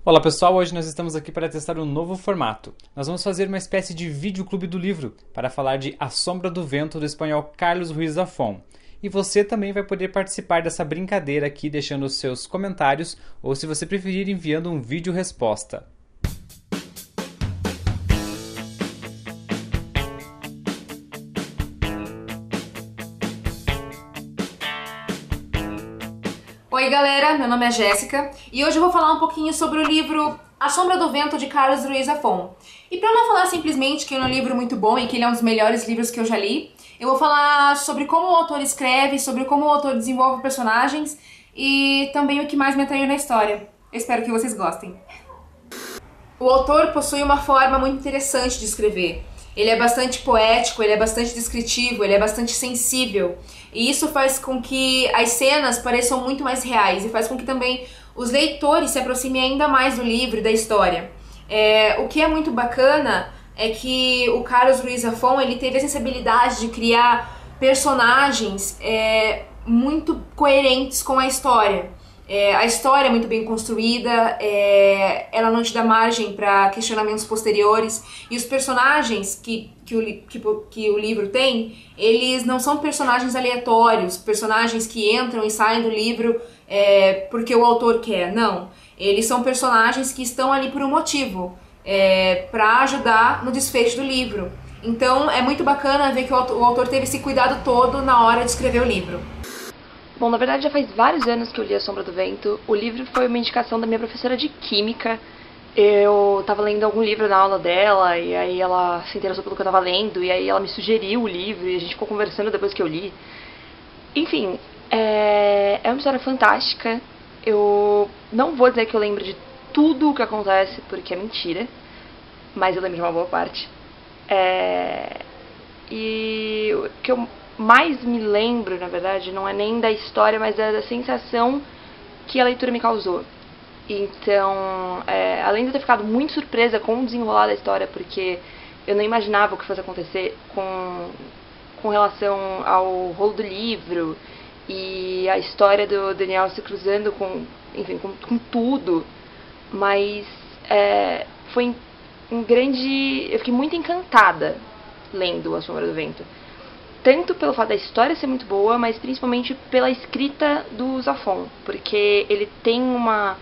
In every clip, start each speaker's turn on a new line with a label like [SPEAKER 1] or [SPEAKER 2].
[SPEAKER 1] Olá pessoal, hoje nós estamos aqui para testar um novo formato. Nós vamos fazer uma espécie de vídeo clube do livro para falar de A Sombra do Vento do espanhol Carlos Ruiz Zafón. E você também vai poder participar dessa brincadeira aqui deixando os seus comentários ou, se você preferir, enviando um vídeo resposta.
[SPEAKER 2] Oi galera, meu nome é Jéssica e hoje eu vou falar um pouquinho sobre o livro A Sombra do Vento de Carlos Ruiz Zafón. E para não falar simplesmente que ele é um livro muito bom e que ele é um dos melhores livros que eu já li, eu vou falar sobre como o autor escreve, sobre como o autor desenvolve personagens e também o que mais me atraiu na história. Eu espero que vocês gostem. O autor possui uma forma muito interessante de escrever. Ele é bastante poético, ele é bastante descritivo, ele é bastante sensível. E isso faz com que as cenas pareçam muito mais reais e faz com que também os leitores se aproximem ainda mais do livro e da história. O que é muito bacana é que o Carlos Ruiz Zafón, ele teve a sensibilidade de criar personagens muito coerentes com a história. A história é muito bem construída, ela não te dá margem para questionamentos posteriores, e os personagens que o livro tem, eles não são personagens aleatórios, personagens que entram e saem do livro porque o autor quer, não. Eles são personagens que estão ali por um motivo, para ajudar no desfecho do livro. Então é muito bacana ver que o autor teve esse cuidado todo na hora de escrever o livro.
[SPEAKER 3] Bom, na verdade já faz vários anos que eu li A Sombra do Vento. O livro foi uma indicação da minha professora de Química. Eu tava lendo algum livro na aula dela, e aí ela se interessou pelo que eu tava lendo, e aí ela me sugeriu o livro, e a gente ficou conversando depois que eu li. Enfim, é uma história fantástica. Eu não vou dizer que eu lembro de tudo o que acontece, porque é mentira, mas eu lembro de uma boa parte. E o que eu mais me lembro, na verdade, não é nem da história, mas é da sensação que a leitura me causou. Então, além de eu ter ficado muito surpresa com o desenrolar da história, porque eu não imaginava o que fosse acontecer com relação ao rolo do livro e a história do Daniel se cruzando com tudo, mas foi um grande... Eu fiquei muito encantada lendo A Sombra do Vento. Tanto pelo fato da história ser muito boa, mas principalmente pela escrita do Zafón, porque ele tem uma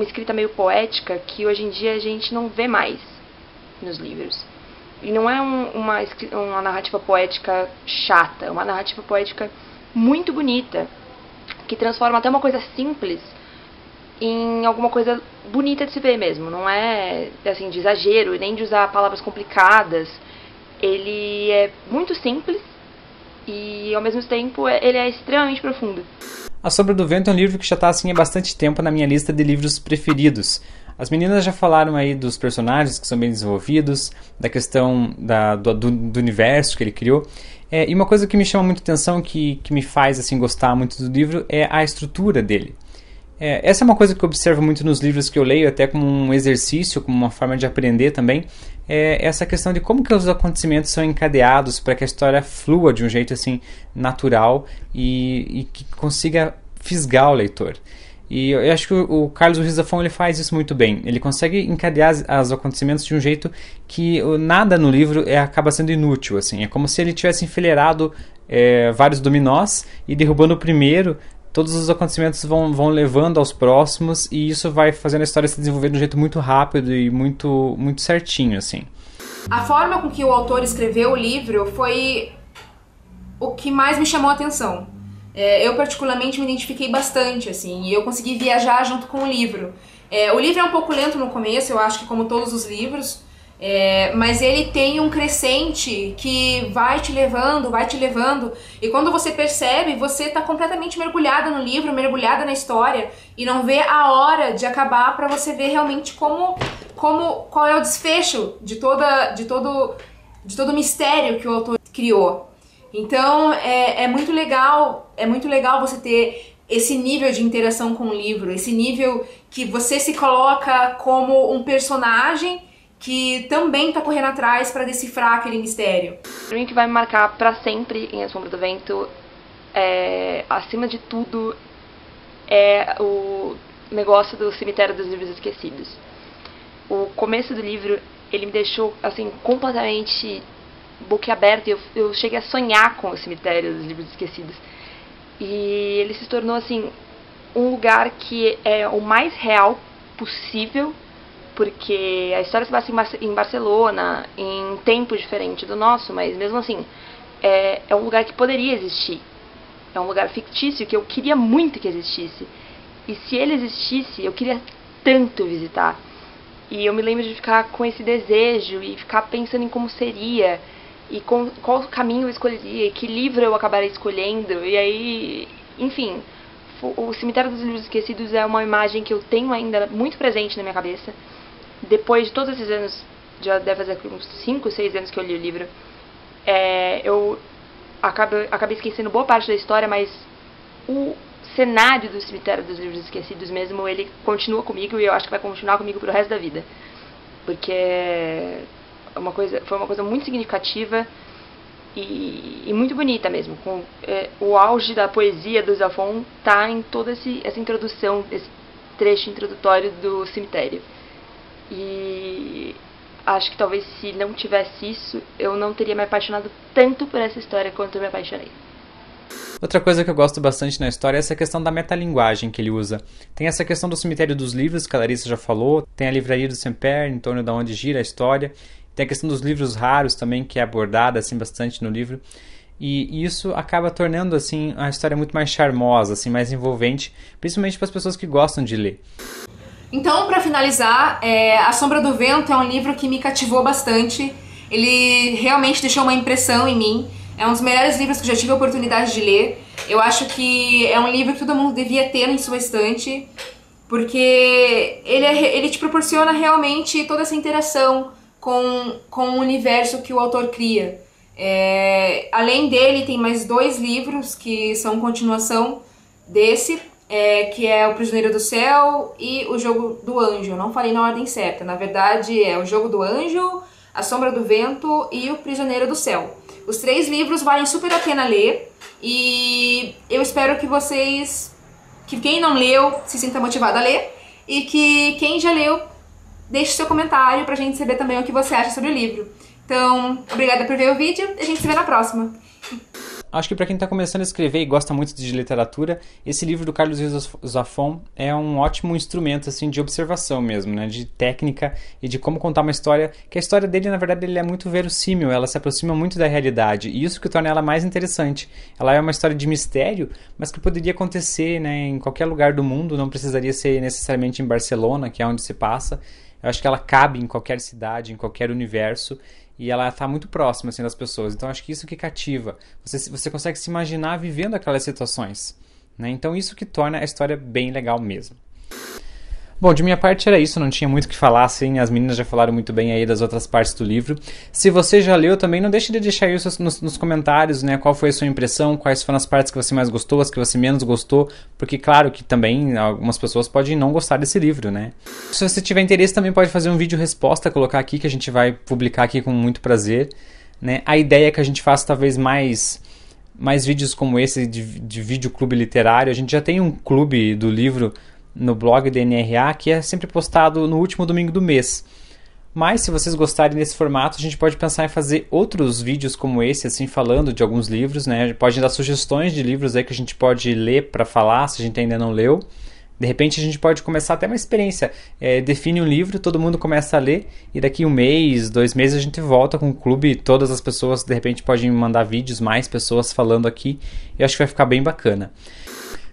[SPEAKER 3] escrita meio poética que hoje em dia a gente não vê mais nos livros. E não é uma narrativa poética chata, é uma narrativa poética muito bonita, que transforma até uma coisa simples em alguma coisa bonita de se ver mesmo. Não é assim de exagero, nem de usar palavras complicadas. Ele é muito simples e, ao mesmo tempo, ele é extremamente profundo.
[SPEAKER 1] A Sombra do Vento é um livro que já está assim há bastante tempo na minha lista de livros preferidos. As meninas já falaram aí dos personagens que são bem desenvolvidos, da questão do universo que ele criou. E uma coisa que me chama muito atenção, que me faz assim gostar muito do livro, é a estrutura dele. Essa é uma coisa que eu observo muito nos livros que eu leio, até como um exercício, como uma forma de aprender também, essa questão de como que os acontecimentos são encadeados para que a história flua de um jeito assim natural e que consiga fisgar o leitor. E eu acho que o Carlos Ruiz Zafón, ele faz isso muito bem. Ele consegue encadear os acontecimentos de um jeito que nada no livro acaba sendo inútil. Assim. É como se ele tivesse enfileirado vários dominós e derrubando o primeiro, todos os acontecimentos vão levando aos próximos, e isso vai fazendo a história se desenvolver de um jeito muito rápido e muito, muito certinho, assim.
[SPEAKER 2] A forma com que o autor escreveu o livro foi o que mais me chamou a atenção. Eu particularmente me identifiquei bastante, assim, e eu consegui viajar junto com o livro. O livro é um pouco lento no começo, eu acho que como todos os livros, mas ele tem um crescente que vai te levando, e quando você percebe, você está completamente mergulhada no livro, mergulhada na história, e não vê a hora de acabar para você ver realmente qual é o desfecho de todo o mistério que o autor criou. Então é muito legal você ter esse nível de interação com o livro, esse nível que você se coloca como um personagem que também tá correndo atrás para decifrar aquele mistério.
[SPEAKER 3] Pra mim, o que vai me marcar pra sempre em A Sombra do Vento, acima de tudo, é negócio do Cemitério dos Livros Esquecidos. O começo do livro, ele me deixou, assim, completamente boquiaberta. Eu cheguei a sonhar com o Cemitério dos Livros Esquecidos. E ele se tornou, assim, um lugar que é o mais real possível, porque a história se passa em Barcelona, em tempo diferente do nosso, mas mesmo assim, é um lugar que poderia existir. É um lugar fictício que eu queria muito que existisse. E se ele existisse, eu queria tanto visitar. E eu me lembro de ficar com esse desejo e ficar pensando em como seria, e qual caminho eu escolheria, e que livro eu acabaria escolhendo. E aí, enfim, o Cemitério dos Livros Esquecidos é uma imagem que eu tenho ainda muito presente na minha cabeça. Depois de todos esses anos, já deve fazer uns 5, 6 anos que eu li o livro, eu acabei esquecendo boa parte da história, mas o cenário do Cemitério dos Livros Esquecidos mesmo, ele continua comigo, e eu acho que vai continuar comigo pro resto da vida. Porque foi uma coisa muito significativa e muito bonita mesmo. O auge da poesia do Zafón tá em toda essa introdução, esse trecho introdutório do cemitério. E acho que talvez se não tivesse isso, eu não teria me apaixonado tanto por essa história quanto eu me apaixonei.
[SPEAKER 1] Outra coisa que eu gosto bastante na história é essa questão da metalinguagem que ele usa. Tem essa questão do cemitério dos livros, que a Larissa já falou, tem a livraria do Saint-Père, em torno de onde gira a história, tem a questão dos livros raros também, que é abordada assim, bastante no livro, e isso acaba tornando assim, a história muito mais charmosa, assim, mais envolvente, principalmente para as pessoas que gostam de ler.
[SPEAKER 2] Então, para finalizar, A Sombra do Vento é um livro que me cativou bastante. Ele realmente deixou uma impressão em mim. É um dos melhores livros que eu já tive a oportunidade de ler. Eu acho que é um livro que todo mundo devia ter em sua estante, porque ele te proporciona realmente toda essa interação com o universo que o autor cria. Além dele, tem mais 2 livros que são continuação desse, que é O Prisioneiro do Céu e O Jogo do Anjo. Eu não falei na ordem certa. Na verdade, é O Jogo do Anjo, A Sombra do Vento e O Prisioneiro do Céu. Os 3 livros valem super a pena ler, e eu espero que quem não leu se sinta motivado a ler, e que quem já leu deixe seu comentário pra gente saber também o que você acha sobre o livro. Então, obrigada por ver o vídeo e a gente se vê na próxima.
[SPEAKER 1] Acho que para quem está começando a escrever e gosta muito de literatura, esse livro do Carlos Ruiz Zafón é um ótimo instrumento assim, de observação mesmo, né? De técnica e de como contar uma história, que a história dele, na verdade, ele é muito verossímil, ela se aproxima muito da realidade, e isso que torna ela mais interessante. Ela é uma história de mistério, mas que poderia acontecer, né, em qualquer lugar do mundo, não precisaria ser necessariamente em Barcelona, que é onde se passa. Eu acho que ela cabe em qualquer cidade, em qualquer universo, e ela está muito próxima assim, das pessoas. Então acho que isso que cativa. Você consegue se imaginar vivendo aquelas situações, né? Então isso que torna a história bem legal mesmo. Bom, de minha parte era isso, não tinha muito o que falar, assim, as meninas já falaram muito bem aí das outras partes do livro. Se você já leu também, não deixe de deixar aí nos comentários, né, qual foi a sua impressão, quais foram as partes que você mais gostou, as que você menos gostou, porque claro que também algumas pessoas podem não gostar desse livro, né. Se você tiver interesse também pode fazer um vídeo resposta, colocar aqui, que a gente vai publicar aqui com muito prazer, né. A ideia é que a gente faça talvez mais vídeos como esse de vídeo clube literário. A gente já tem um clube do livro no blog da NRA, que é sempre postado no último domingo do mês. Mas se vocês gostarem desse formato, a gente pode pensar em fazer outros vídeos como esse, assim, falando de alguns livros, né? Pode dar sugestões de livros aí que a gente pode ler para falar, se a gente ainda não leu. De repente a gente pode começar até uma experiência. Define um livro, todo mundo começa a ler, e daqui 1 mês, 2 meses a gente volta com o clube. Todas as pessoas de repente podem mandar vídeos, mais pessoas falando aqui. Eu acho que vai ficar bem bacana.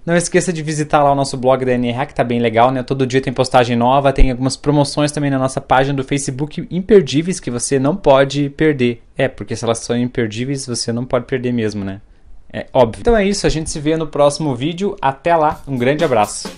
[SPEAKER 1] Não esqueça de visitar lá o nosso blog da NRA, que tá bem legal, né? Todo dia tem postagem nova, tem algumas promoções também na nossa página do Facebook, imperdíveis, que você não pode perder. Porque se elas são imperdíveis, você não pode perder mesmo, né? É óbvio. Então é isso, a gente se vê no próximo vídeo. Até lá, um grande abraço.